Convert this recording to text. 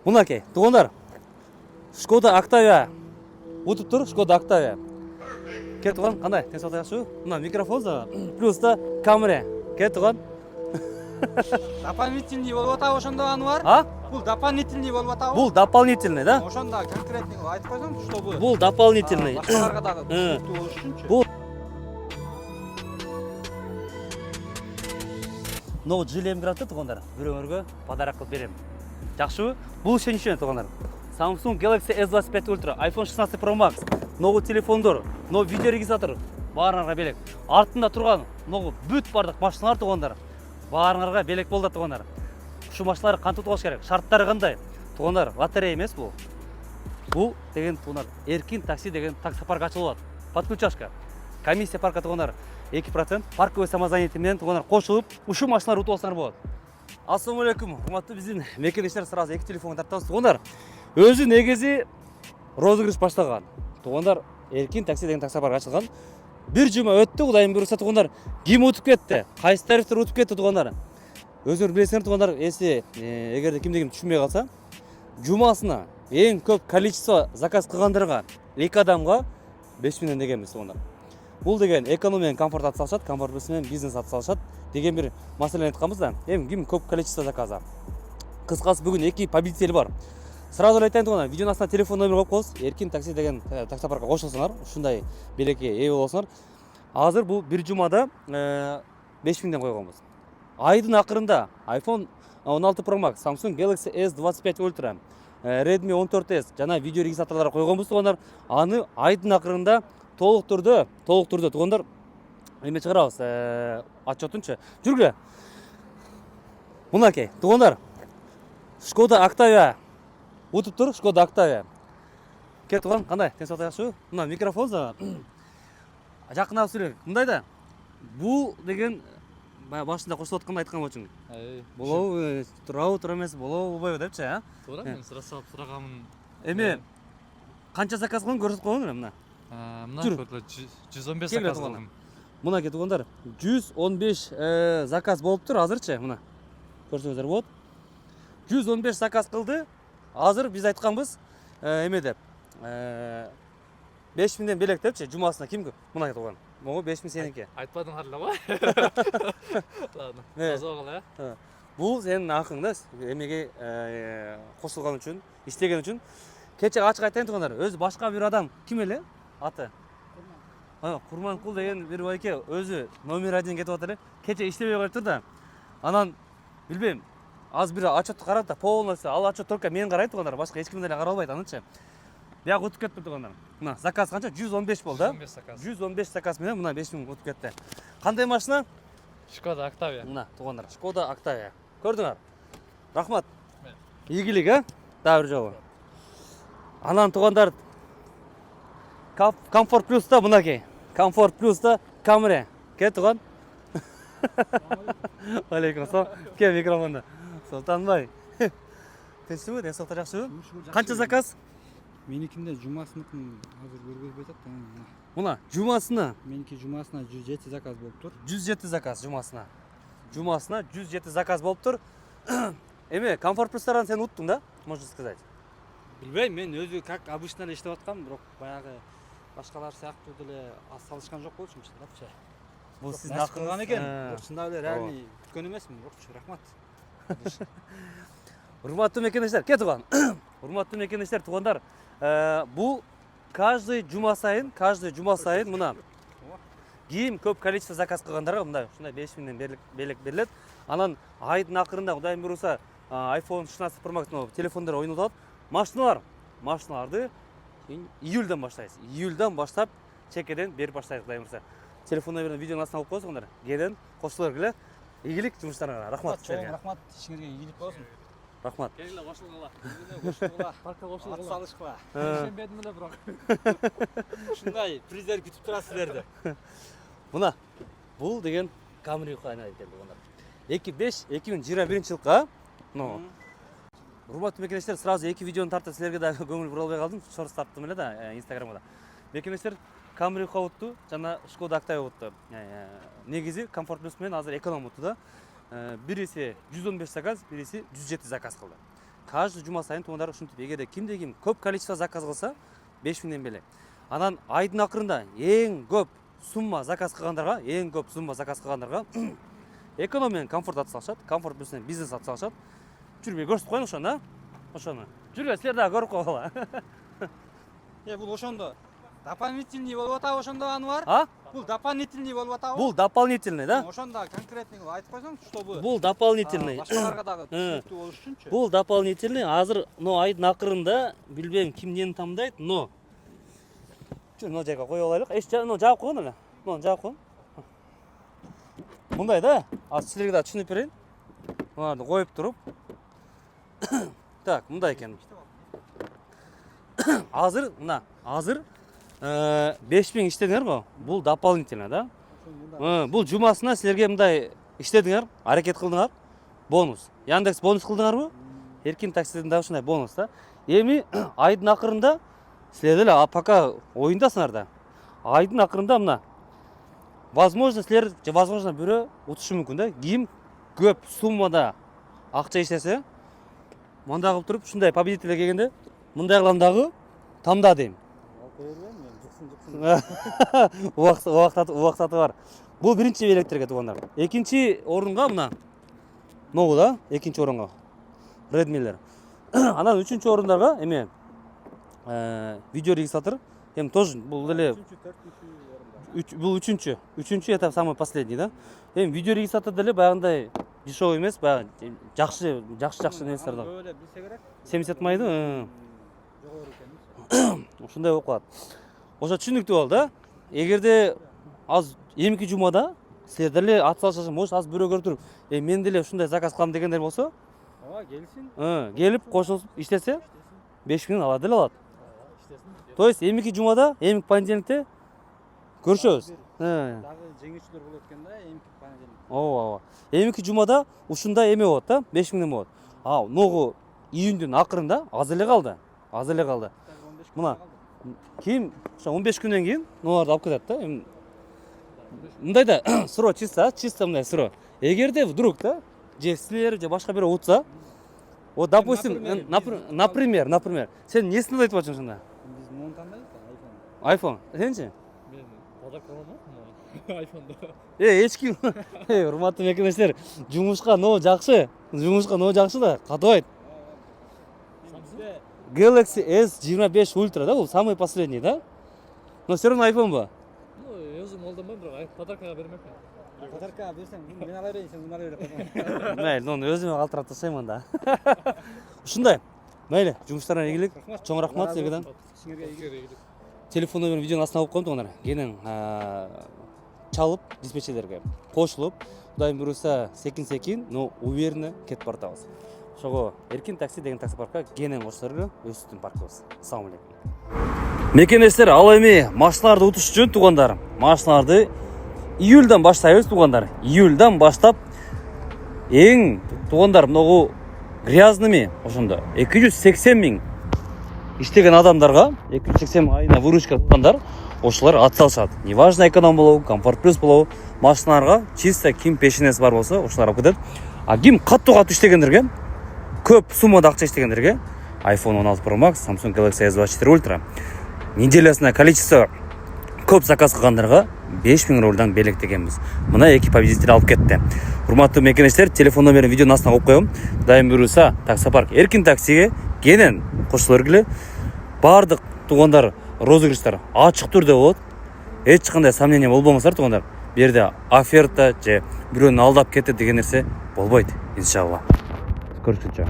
Мынакей, туғандар, Шкода Октавия өтіп тұр, Шкода Октавия. Ке туған, қандай? Тен саутай жақшы? Мына микрофон плюс та камера. Ке туған? Дополнительный болып атау ошондо Ануар? А? Бул дополнительный болып атау? Бұл дополнительный, да? Ошондо конкретный айтып койсоң, чтобы Бұл дополнительный. башкаларга дагы түшүнүктүү болуш үчүнчү. Бул Ноут жилем гранты туғандар, бирөөңөргө подарок кылып берем. Жакшыбы? Бул ишен үчүн туғандар. Samsung Galaxy S25 Ultra, iPhone 16 Pro Max, новый телефондор, новый видеорегистратор, баарыңарга белек. Артында турган новый бүт бардык машиналар туғандар. Баарыңарга белек болду туғандар. Ушу машиналар кантип утуш керек? Шарттары кандай? Туғандар, лотерея эмес бул. Бул деген туғандар, Эркин такси деген таксопарк ачылып атат. Подключашка. Комиссия паркка туғандар 2%, парковый самозанятие менен туғандар кошулуп, ушу машиналар утуп алсаңар болот. Ассаламу алейкум. Урматтуу биздин мекенештер, сразу эки телефонго тартабыз. Туғандар, өзү негизи розыгрыш баштаган. Туғандар, Эркин такси деген таксопарк ачылган. Бир жума өттү, Кудайым буйруса туғандар, ким утуп кетти? Кайсы тарифтер утуп кетти туғандар? Өзүңөр билесиңер туғандар, эси эгерде кимде-ким түшүнбөй калса, жумасына эң көп количество заказ кылгандарга 2 адамга 5000 дегенбиз туғандар. Бул деген экономия менен комфорт ат салышат, комфорт менен бизнес ат салышат деген бир маселени айтканбыз да. Эми ким көп количество заказа. Кыскасы бүгүн эки победитель бар. Сразу айтайын туғандар, видеонун астына телефон номер коюп коебуз. Эркин такси деген таксопаркка кошулсаңар, ушундай белекке ээ болсоңар. Азыр бул бир жумада 5000ден койгонбуз. Айдын акырында iPhone 16 Pro Max, Samsung Galaxy S25 Ultra, Redmi 14S жана видеорегистраторлорго койгонбуз туғандар. Аны айдын акырында толук түрдө туғандар эме чыгарабыз, отчетунчу. Жүргүлө. Мынакей, туғандар, Шкода Октавия өтүп тур, Шкода Октавия. Ке туган, кандай? Тен саутай жақшы? Мына микрофон жакынап сүйлөйүн. Мындай да. Бул деген башында кошулуп атканда айткан болчуң. Болобу, турабы, тура эмес, болобу, болбойбу депчи, а? Туура, мен сураганмын. Эми канча заказ кылдың көрсөтүп койгоңур мына. Мына 115 заказ кылдым. Мына ке тугандар, 115 заказ болуптур азырчы, мына. Көрсөңүздөр болот. 115 заказ кылды. Азыр биз айтканбыз, эмеде 5000ден белек депчи, жумасына ким көп? Мына туган. Могу 5000 сеники. Айтпадың эле го. Ладно. Таза кыл, Бул сенин акың да, эмеге кошулган үчүн, иштеген үчүн. Кече ачык айтайын тугандар, өзү башка бир адам ким эле? Аты? Курманкул деген бир байке өзү номер 1 кетип атыр эле. Кече иштебей коюптур да. Анан билбейм, аз бир отчетты карап да, полностью ал отчет только мен карайт тугандар, башка эч ким деле карай албайт анычы. Бияк өтүп кетти тугандар. Мына заказ канча? 115 болду, да? 115 заказ. 115 заказ менен мына 5000 өтүп кетти. Кандай машина? Шкода Октавия. Мына тугандар, Шкода Октавия. Көрдүңөр? Рахмат. Ийгилик, а? Дагы бир жолу. Анан тугандар, комфорт плюс да мынакей. Комфорт плюс да камера. Ке туган? Алейкум ассалам. Ке микрофонда. Султанбай. Тесиби, ден саата жакшыбы? Канча заказ? Меникинде жумасыныкын азыр көргөзбөй атат да. Мына жумасына. Меники жумасына 107 заказ болуптур. 107 заказ жумасына. Жумасына 107 заказ болуптур. Эме, комфорт плюстардан сен уттуң да, можно сказать. Билбейм, мен өзү как обычно иштеп аткам, бирок баягы башкалар сыяктуу деле аз салышкан жок болчумчу депчи. Бул сиздин акылган экен. акыңыз. Бирок чындап эле реальный күткөн эмесмин, бирокчу рахмат. Урматтуу мекенештер, ке туган. Урматтуу мекенештер, тугандар, бул каждый жума сайын мына кийим көп количество заказ кылгандарга мындай ушундай 5000ден белек берилет. Анан айдын акырында Кудайым буйруса iPhone 16 Pro Max телефондор ойнотот. Машиналарды июльдан баштайбыз. Июльдан баштап чекеден берип баштайбыз Кудайым буйруса. Телефон номерин видеонун астына алып коесуңдар. Кенен кошулуп бергиле. Ийгилик жумуштарыңарга. Рахмат. Рахмат, ишиңизге ийгилик болсун. Рахмат. Келгиле кошулгула. Кошулгула. Паркка кошулгула. Ат салышкыла. Ишенбедим эле бирок. Ушундай приздер күтүп турат силерди. Мына бул деген Camry кайнайды экен тугандар. 2021-жылга, урматтуу мекенештер, сразу эки видеону тартып силерге да көңүл бура албай калдым. Шорс тарттым эле да Инстаграмга да. Мекенештер Camry утту жана Шкода Октавия утту. Негизи комфорт плюс менен азыр эконом утту да. Бириси 115 заказ, бириси 107 заказ кылды. каждый жума сайын туугандар ушинтип эгерде кимде ким көп количество заказ кылса 5000 белек. Анан айдын акырында эң көп сумма заказ кылгандарга, эконом менен комфорт ата салышат. Комфорт менен бизнес ата салышат. Жүрбөй көрсөтүп коюн ошону, ошону. Жүрбөй силер дагы көрүп койгула. Бул ошондо дополнительный болуп атабы ошондо Анвар? А? Бул дополнительный болуп атабы? Бул дополнительный, да? Ошондо конкретный айтып койсоңчу, чтобы Бул дополнительный. башкаларга дагы түшүнүктүү болуш үчүнчү. Бул дополнительный. Азыр айдын акырында билбейм ким нени тамдайт, но мына жайга коюп алайлык. Жаап койгон эле. Муну жаап койгон. Мындай да. Азыр силерге да түшүнүп берейин. Мынарды коюп туруп. Так, мындай экен. Азыр 5000 иштедиңер го. Бул дополнительный, да? Бул жумасына силерге мындай иштедиңер, аракет кылдыңар. Бонус. Яндекс бонус кылдыңарбы? Эркин таксидин да ушундай бонус да. Эми айдын акырында силер деле пока оюндасыңар да. Айдын акырында мына возможно силер же возможно бирөө утушу мүмкүн да. Ким көп суммада акча иштесе, мындай кылып туруп ушундай победителге келгенде мындай кылам дагы тамда дейм. Убактаты бар. Бул биринчи белектерге туугандар. Экинчи орунга мына ногу да, экинчи орунга Redmi'лер. Анан үчүнчү орундарга эме видеорегистратор. Эми тоже бул деле бул үчүнчү это самый последний да. Эми видеорегистратор деле баягындай дешевый эмес, баягы жакшы нерселер да. Өлө билсе керек. 70 майды. Ушундай болуп калат. Ошо түшүнүктүү болду да. Эгерде аз эмки жумада силер деле ат салышасың, может аз бирөө көрүп туруп, мен деле ушундай заказ кылам дегендер болсо, Келсин. Келип кошулуп иштесе 5000 ала деле алат. То есть эмки жумада, эмки понедельникте көрүшөбүз. Дагы жеңүүчүлөр болот экен да, эмки понедельник. Ооба. Эмки жумада ушундай эме болот да, 5000 болот. Ногу июндун акырында аз эле калды. Мына кийин 15 күндөн кийин ноларды алып кетет да. Мындай да сыро чисто мындай сыро. Эгерде вдруг да же силер же башка бирөө утса, вот допустим, например, сен несин айтып атасың ошондо? Биз муну тандайбыз, iPhone. Сенчи? Мен подарка аламын айфондо. Эч ким. Урматтуу мекенештер, жумушка но жакшы да, катыбайт. Galaxy S25 Ultra да, бул самый последний да? Но все равно iPhone ба? Өзүм колдонбойм, бирок подаркага бермекмин. Подарка берсең, мен ала берейин, сен уну ала бер. Мейли, ону өзүмө калтырап тастайм анда. Ушундай. Мейли, жумуштарыңа ийгилик. Чоң рахмат силерге. Телефон номерин видеонун астына коюп коем тугандар. Кенен чалып диспетчерлерге кошулуп, Кудайым буйруса секин, но уверенно кетип баратабыз. Ошого Эркин такси деген такси паркка кенен кошсолорго өстүн паркыбыз. Ассаламу алейкум. Мекенештер, ал эми машиналарды утуш үчүн тугандар, машиналарды июльдан баштайбыз тугандар. Июльдан баштап эң тугандар многу грязными ошондо 280 000 иштеген адамдарга 280 айына выручка кылгандар ошолор ат салышат. Неважно эконом болобу, комфорт плюс болобу, машиналарга чисто ким пешенеси бар болсо ошолор алып кетет. А ким каттуу иштегендерге, көп суммада акча иштегендерге iPhone 16 Pro Max, Samsung Galaxy S24 Ultra неделясына количество көп заказ кылгандарга 5000 рубльдан белектегенбиз. Мына эки победитель алып кетти. Урматтуу мекенештер, телефон номерин видеонун астына коюп коем. Кудайым буйруса таксопарк Эркин таксиге кенен кошулор келе. Бардык тугандар розыгрыштар ачык түрдө болот. Эч кандай сомнение болбоңуздар тугандар. Бу жерде оферта же бирөөнү алдап кетти деген нерсе болбойт, иншалла. Көрүшкөнчө.